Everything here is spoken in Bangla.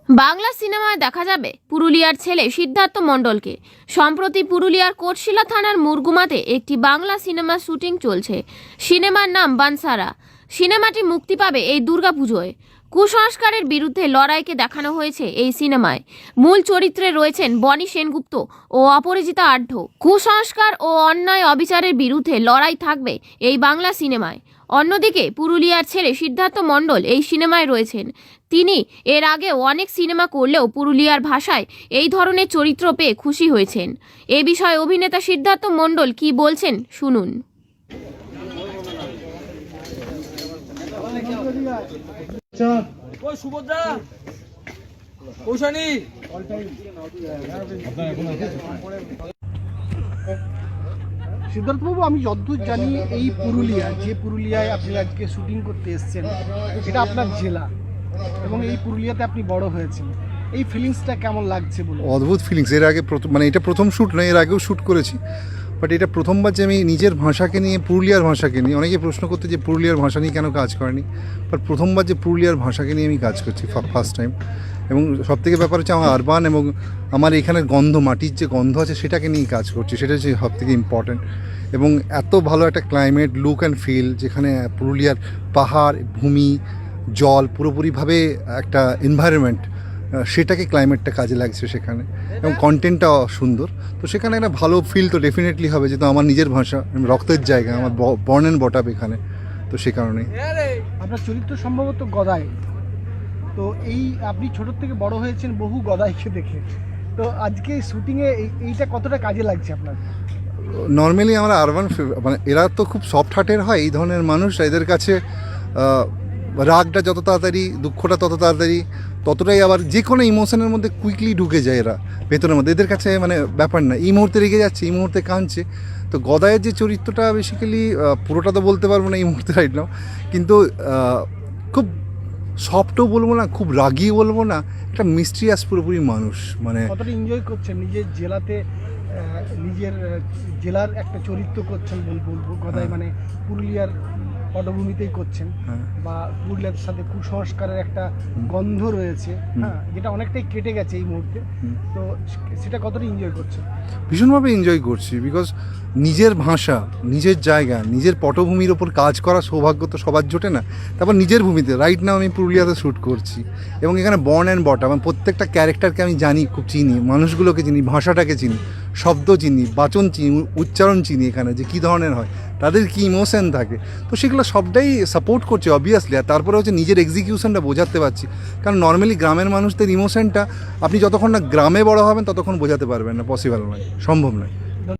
বাংলা সিনেমায় দেখা যাবে পুরুলিয়ার ছেলে সিদ্ধার্থ মণ্ডলকে। সম্প্রতি পুরুলিয়ার কোটশিলা থানার মুরগুমাতে একটি বাংলা সিনেমার শুটিং চলছে। সিনেমার নাম বানসারা। সিনেমাটি মুক্তি পাবে এই দুর্গাপুজোয়। কুসংস্কারের বিরুদ্ধে লড়াইকে দেখানো হয়েছে এই সিনেমায়। মূল চরিত্রে রয়েছেন বনি সেনগুপ্ত ও অপরাজিতা আঢ্য। কুসংস্কার ও অন্যায় অবিচারের বিরুদ্ধে লড়াই থাকবে এই বাংলা সিনেমায়। অন্যদিকে পুরুলিয়ার ছেলে সিদ্ধার্থ মণ্ডল এই সিনেমায় রয়েছেন। তিনি এর আগেও অনেক সিনেমা করলেও পুরুলিয়ার ভাষায় এই ধরনের চরিত্র পেয়ে খুশি হয়েছেন। এ বিষয়ে অভিনেতা সিদ্ধার্থ মণ্ডল কি বলছেন শুনুন। সিদ্ধার্থবাবু, আমি যতদূর জানি এই পুরুলিয়ায় আপনি আজকে শুটিং করতে এসেছেন, এটা আপনার জেলা এবং এই পুরুলিয়াতে আপনি বড় হয়েছেন। এই ফিলিংসটা কেমন লাগছে বলুন? অদ্ভুত ফিলিংস। এর আগে এটা প্রথম শ্যুট নয়, এর আগেও শ্যুট করেছি, বাট এটা প্রথমবার যে আমি নিজের ভাষাকে নিয়ে, পুরুলিয়ার ভাষাকে নিয়ে, অনেকে প্রশ্ন করতে যে পুরুলিয়ার ভাষা নিয়ে কেন কাজ করেনি, বাট প্রথমবার যে পুরুলিয়ার ভাষাকে নিয়ে আমি কাজ করছি ফার্স্ট টাইম। এবং সবথেকে ব্যাপার হচ্ছে আমার আরবান এবং আমার এখানের গন্ধ, মাটির যে গন্ধ আছে সেটাকে নিয়ে কাজ করছি, সেটা হচ্ছে সবথেকে ইম্পর্ট্যান্ট। এবং এত ভালো একটা ক্লাইমেট, লুক অ্যান্ড ফিল, যেখানে পুরুলিয়ার পাহাড়, ভূমি, জল, পুরোপুরিভাবে একটা এনভায়রনমেন্ট, সেটাকে ক্লাইমেটটা কাজে লাগছে সেখানে, এবং কন্টেন্টটাও সুন্দর। তো সেখানে একটা ভালো ফিল তো ডেফিনেটলি হবে, যেহেতু আমার নিজের ভাষা, রক্তের জায়গা, আমার বর্ন অ্যান্ড বট আপ এখানে, তো সে কারণেই। আপনার চরিত্র সম্ভবত গদাই, তো এই আপনি ছোটোর থেকে বড় হয়েছেন বহু গদাইকে দেখে, তো আজকে শুটিংয়ে এইটা কতটা কাজে লাগছে আপনার? নর্মালি আমরা আরবান, মানে এরা তো খুব সফট হার্টের হয়, এই ধরনের মানুষ, এদের কাছে রাগটা যত তাড়াতাড়ি, দুঃখটা তত তাড়াতাড়ি, ততটাই আবার যে কোনো ইমোশনের মধ্যে কুইকলি ঢুকে যায় এরা ভেতরের মধ্যে। এদের কাছে মানে ব্যাপার না, এই মুহূর্তে রেগে যাচ্ছে, এই মুহূর্তে কাঁদছে। তো গদায়ের যে চরিত্রটা বেসিক্যালি, পুরোটা তো বলতে পারবো না এই মুহূর্তে রাইট নাও, কিন্তু খুব সফটও বলবো না, খুব রাগি বলবো না, একটা মিস্ট্রিয়াস পুরোপুরি মানুষ। মানে কতটা এনজয় করছেন নিজের জেলাতে, নিজের জেলার একটা চরিত্র করছেন বলবো গদাই, মানে পুরুলিয়ার পটভূমিতেই করছেন, বা পুরুলিয়ার সাথে কুসংস্কারের একটা গন্ধ রয়েছে, হ্যাঁ, যেটা অনেকটাই কেটে গেছে এই মুহূর্তে, তো সেটা কতটা এনজয় করছেন? ভীষণভাবে এনজয় করছি, বিকজ নিজের ভাষা, নিজের জায়গা, নিজের পটভূমির ওপর কাজ করার সৌভাগ্য তো সবার জোটে না। তারপর নিজের ভূমিতে, রাইট নাও আমি পুরুলিয়াতে শ্যুট করছি, এবং এখানে বর্ন অ্যান্ড বট আপ, আমার প্রত্যেকটা ক্যারেক্টারকে আমি জানি, খুব চিনি, মানুষগুলোকে চিনি, ভাষাটাকে চিনি, শব্দ চিনি, বাচন চিনি, উচ্চারণ চিনি, এখানে যে কী ধরনের হয়, তাদের কী ইমোশন থাকে, তো সেগুলো সবটাই সাপোর্ট করছে অবভিয়াসলি। আর তারপরে হচ্ছে নিজের এক্সিকিউশনটা বোঝাতে পারছি, কারণ নর্মালি গ্রামের মানুষদের ইমোশনটা আপনি যতক্ষণ না গ্রামে বড় হবেন ততক্ষণ বোঝাতে পারবেন না, পসিবল নয়, সম্ভব নয়।